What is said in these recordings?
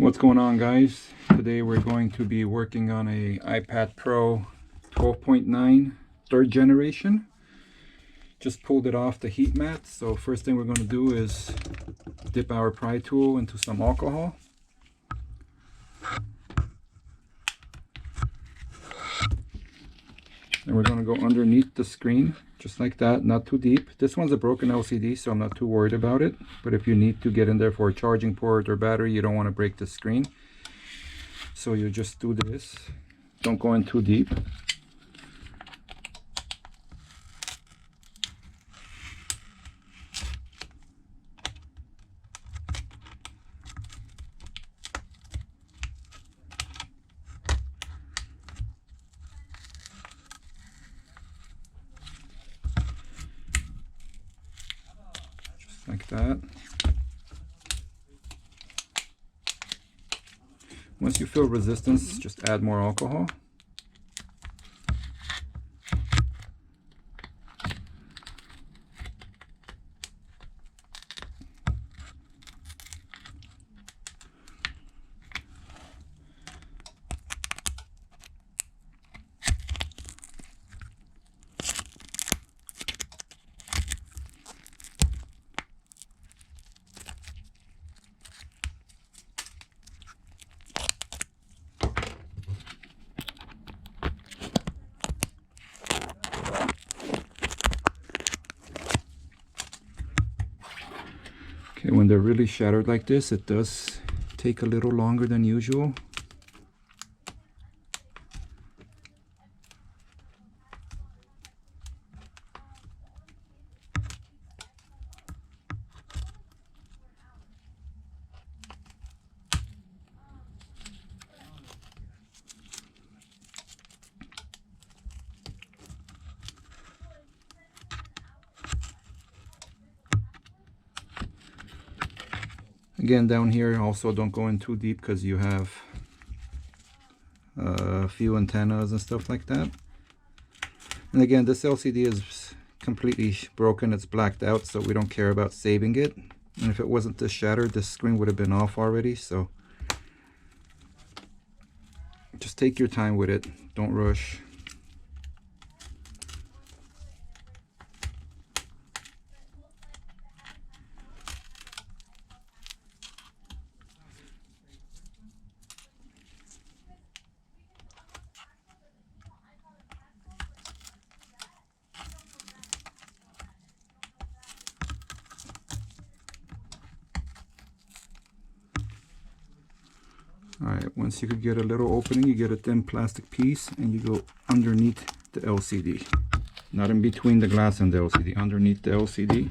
What's going on, guys? Today we're going to be working on a iPad Pro 12.9 third generation. Just pulled it off the heat mat, so first thing we're going to do is dip our pry tool into some alcohol. And we're going to go underneath the screen, just like that, not too deep. This one's a broken LCD, so I'm not too worried about it. But if you need to get in there for a charging port or battery, you don't want to break the screen. So you just do this. Don't go in too deep. Like that. Once you feel resistance, just add more alcohol. Okay, when they're really shattered like this, it does take a little longer than usual. Again, down here also don't go in too deep because you have a few antennas and stuff like that. And again, this LCD is completely broken, it's blacked out, so we don't care about saving it. And if it wasn't this shattered, this screen would have been off already, so just take your time with it, don't rush. Alright, once you could get a little opening, you get a thin plastic piece and you go underneath the LCD. Not in between the glass and the LCD, underneath the LCD.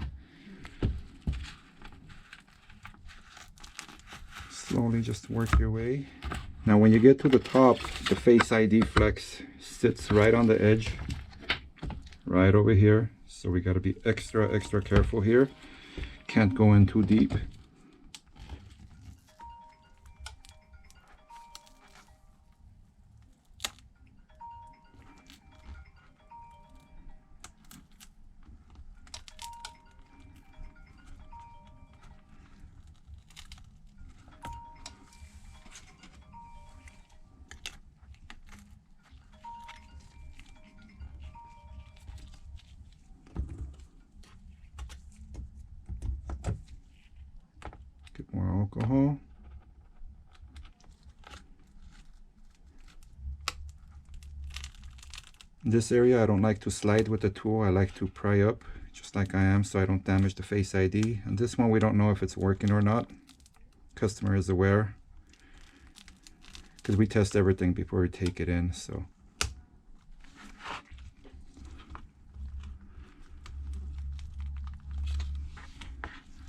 Slowly just work your way. Now when you get to the top, the Face ID flex sits right on the edge, right over here. So we got to be extra careful here. Can't go in too deep. Get more alcohol. In this area, I don't like to slide with the tool. I like to pry up, just like I am, so I don't damage the Face ID. And this one, we don't know if it's working or not. Customer is aware, because we test everything before we take it in, so.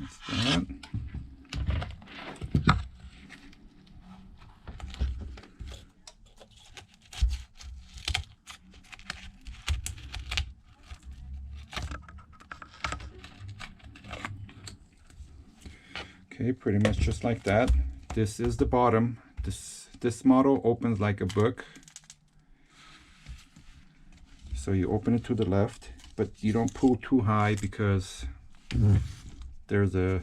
That's that. Okay, pretty much just like that. This is the bottom. This model opens like a book. So you open it to the left, but you don't pull too high because there's a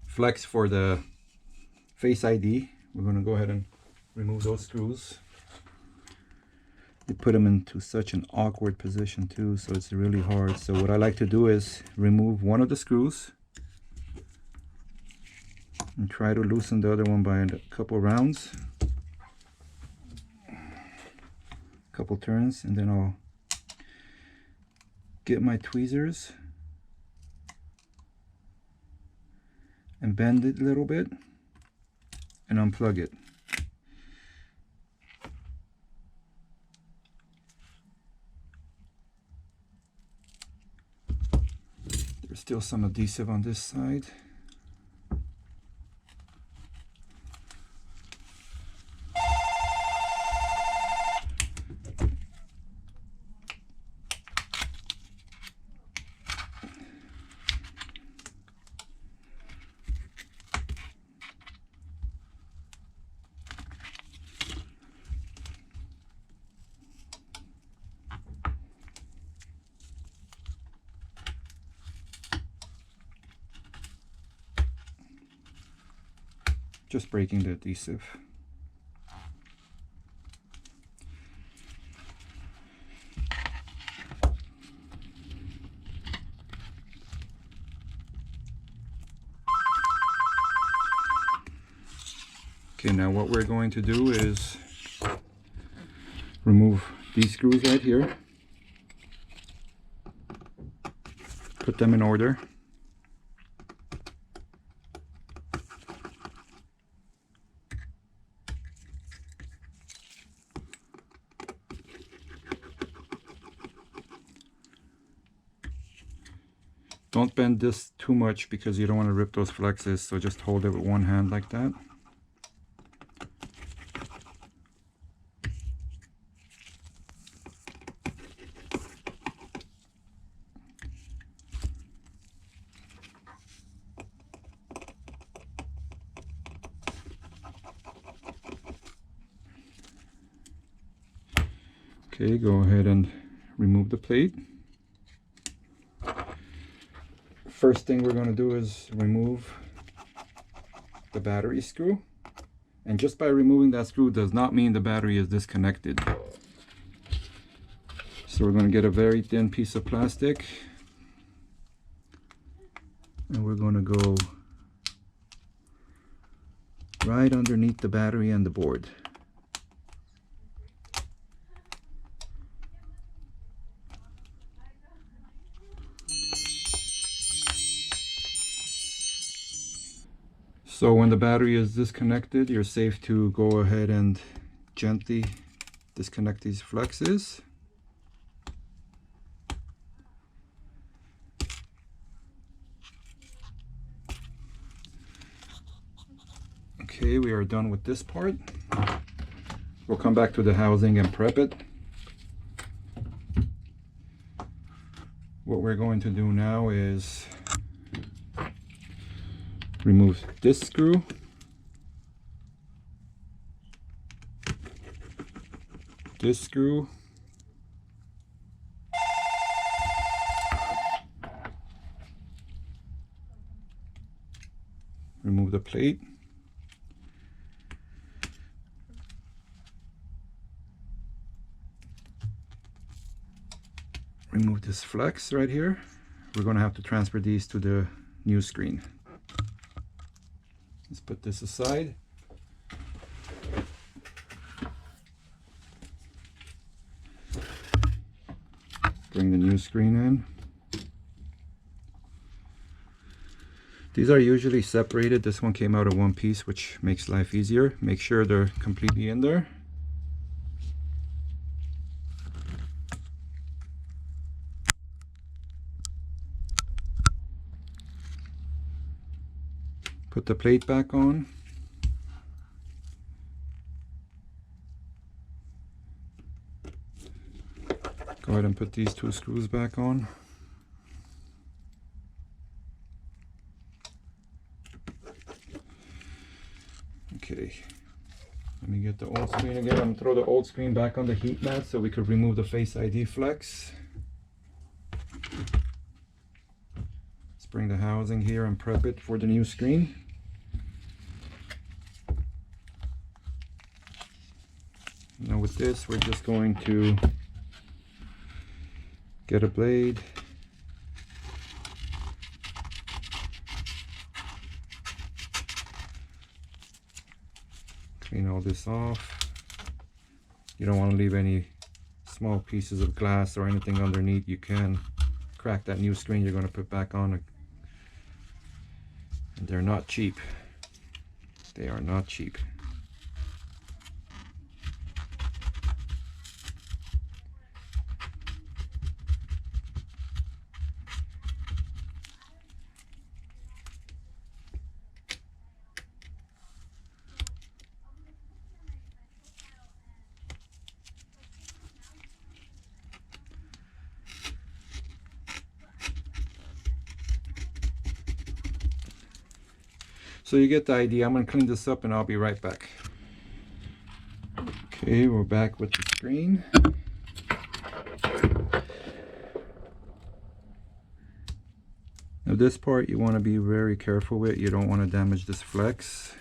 flex for the Face ID. We're going to go ahead and remove those screws. They put them into such an awkward position too, so it's really hard. So what I like to do is remove one of the screws and try to loosen the other one by a couple rounds, a couple turns, and then I'll get my tweezers and bend it a little bit and unplug it. There's still some adhesive on this side. Just breaking the adhesive. Okay, now what we're going to do is remove these screws right here. Put them in order. Don't bend this too much because you don't want to rip those flexes, so just hold it with one hand like that. Okay, go ahead and remove the plate. First thing we're going to do is remove the battery screw. And just by removing that screw does not mean the battery is disconnected. So we're going to get a very thin piece of plastic. And we're going to go right underneath the battery and the board. So when the battery is disconnected, you're safe to go ahead and gently disconnect these flexes. Okay, we are done with this part. We'll come back to the housing and prep it. What we're going to do now is remove this screw, this screw, remove the plate, remove this flex right here. We're going to have to transfer these to the new screen. Let's put this aside. Bring the new screen in. These are usually separated. This one came out of one piece, which makes life easier. Make sure they're completely in there. Put the plate back on. Go ahead and put these two screws back on. Okay, let me get the old screen again. I'm gonna throw the old screen back on the heat mat so we could remove the Face ID flex. Let's bring the housing here and prep it for the new screen. with this, we're just going to get a blade, clean all this off. You don't want to leave any small pieces of glass or anything underneath. You can crack that new screen you're going to put back on. And they're not cheap. They are not cheap. So you get the idea. I'm going to clean this up and I'll be right back. Okay, we're back with the screen. Now this part you want to be very careful with. You don't want to damage this flex.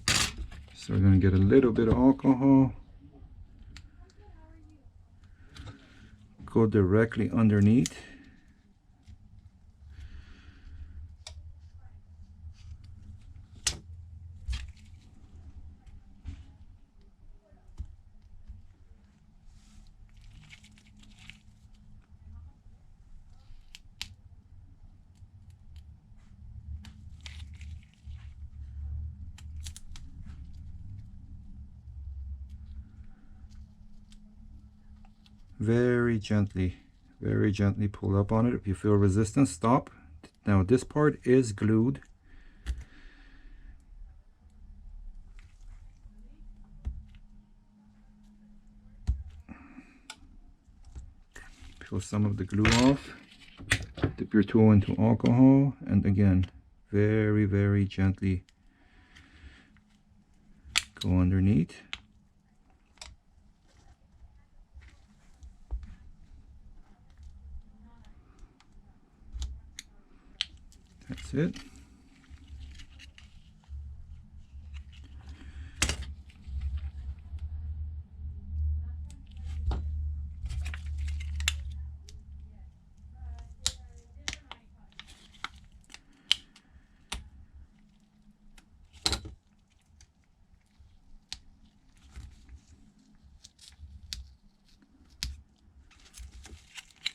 So we're going to get a little bit of alcohol. Go directly underneath. Very gently pull up on it. If you feel resistance, stop. Now this part is glued. Peel some of the glue off. Dip your tool into alcohol, and again, very gently go underneath. That's it.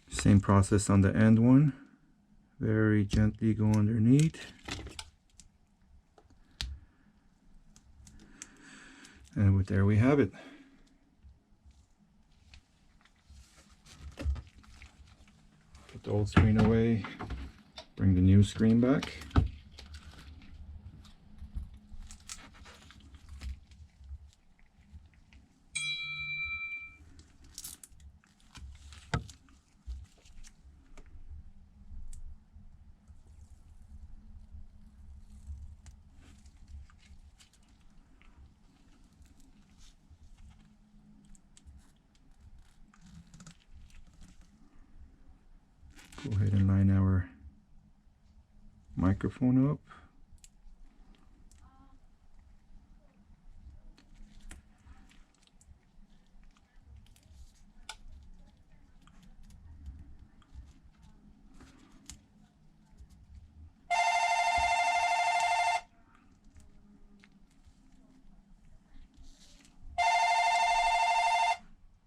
Same process on the end one. Very gently go underneath. And there we have it. Put the old screen away. Bring the new screen back. Go ahead and line our microphone up.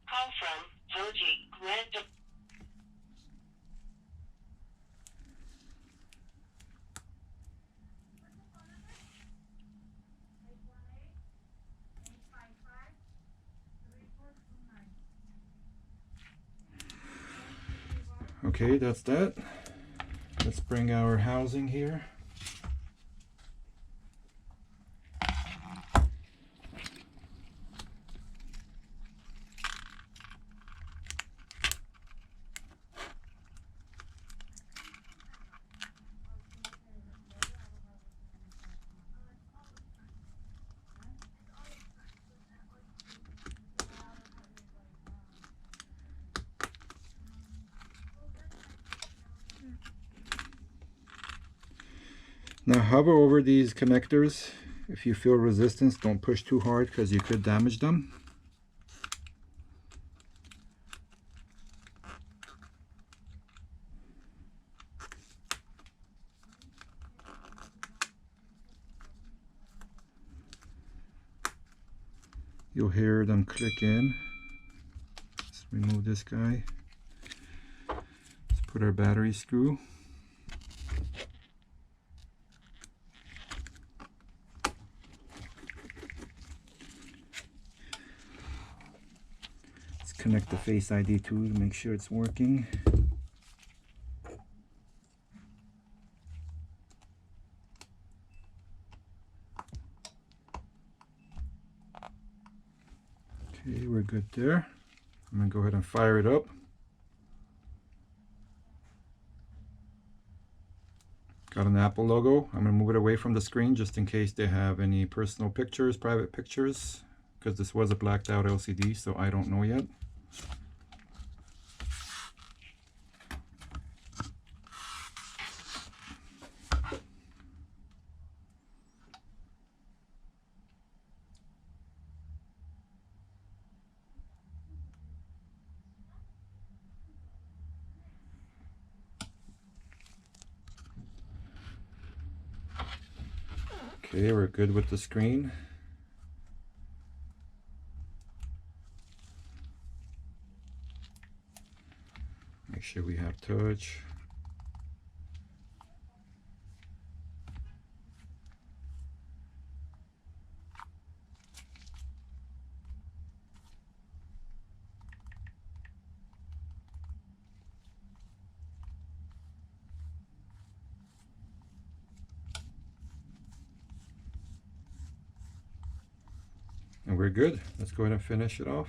Call from Fuji Grand. Okay, that's that. Let's bring our housing here. Now hover over these connectors. If you feel resistance, don't push too hard because you could damage them. you'll hear them click in. Let's remove this guy. Let's put our battery screw. Let's connect the Face ID too to make sure it's working. Okay, we're good there. I'm gonna go ahead and fire it up. Got an Apple logo. I'm gonna move it away from the screen just in case they have any personal pictures, private pictures, because this was a blacked out LCD, so I don't know yet. Okay, we're good with the screen. Make sure we have touch. And we're good. Let's go ahead and finish it off.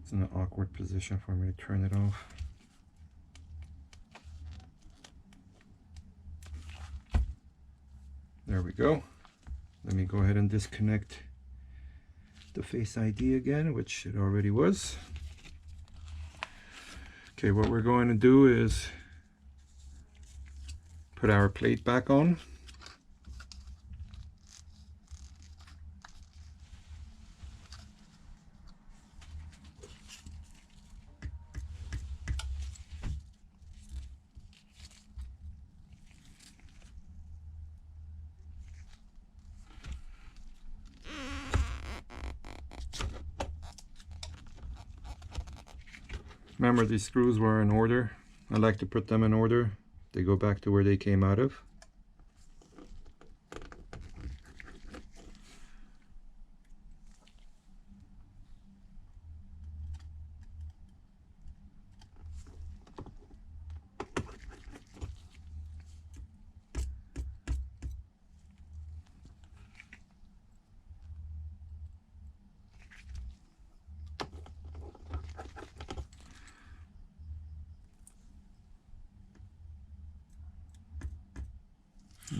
It's in an awkward position for me to turn it off. There we go. Let me go ahead and disconnect the Face ID again, which it already was. Okay, what we're going to do is put our plate back on. Remember, these screws were in order. I like to put them in order. They go back to where they came out of.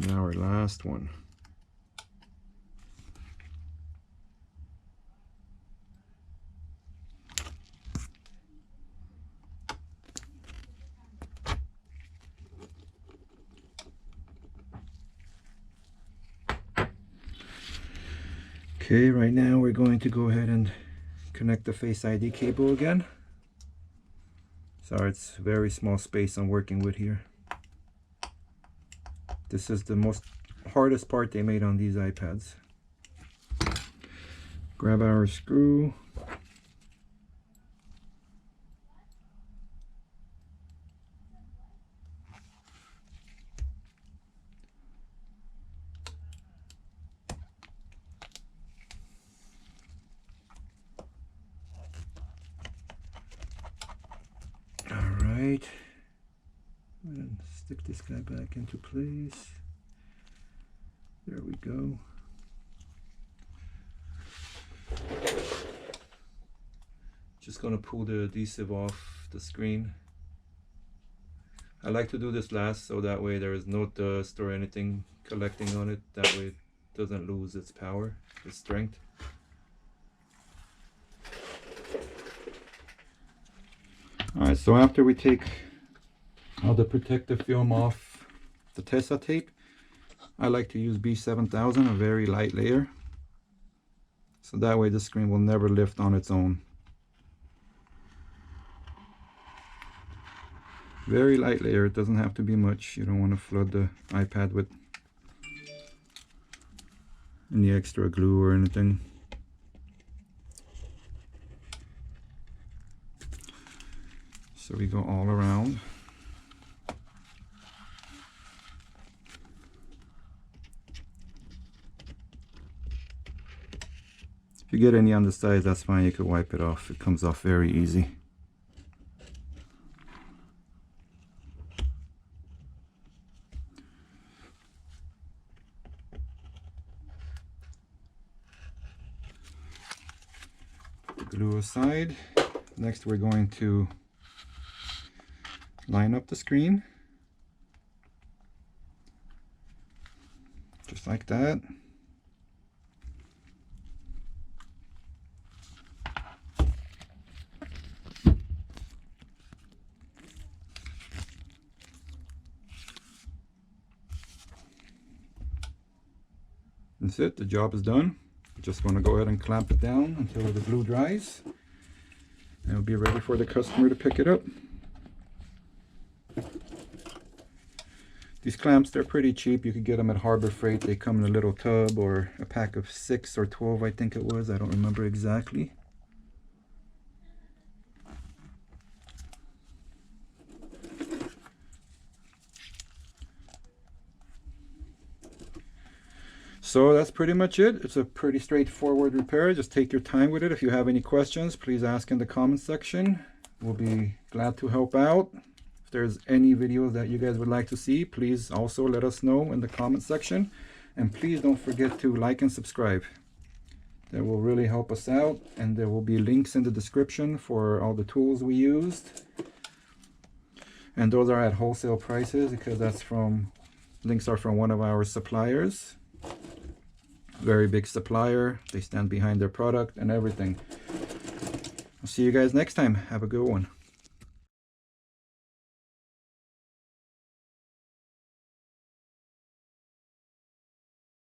Now our last one. Okay, right now we're going to go ahead and connect the Face ID cable again. Sorry, it's very small space I'm working with here. This is the hardest part they made on these iPads. Grab our screw. All right. And stick this guy back into place. There we go. Just gonna pull the adhesive off the screen. I like to do this last so that way there is no dust or anything collecting on it. That way it doesn't lose its power, its strength. Alright, so after we take all the protective film off the Tesa tape, I like to use B7000, a very light layer. So that way the screen will never lift on its own. Very light layer, it doesn't have to be much. You don't want to flood the iPad with any extra glue or anything. So we go all around. If you get any on the sides, that's fine, you could wipe it off. It comes off very easy. Glue aside. Next we're going to line up the screen just like that. That's it, the job is done. Just going to go ahead and clamp it down until the glue dries, and it'll be ready for the customer to pick it up. These clamps, they're pretty cheap. You could get them at Harbor Freight. They come in a little tub or a pack of 6 or 12, I think it was. I don't remember exactly. So that's pretty much it. It's a pretty straightforward repair. Just take your time with it. If you have any questions, please ask in the comment section. We'll be glad to help out. If there's any videos that you guys would like to see, please also let us know in the comment section. And please don't forget to like and subscribe. That will really help us out. And there will be links in the description for all the tools we used. And those are at wholesale prices because links are from one of our suppliers. Very big supplier. They stand behind their product and everything. I'll see you guys next time. Have a good one.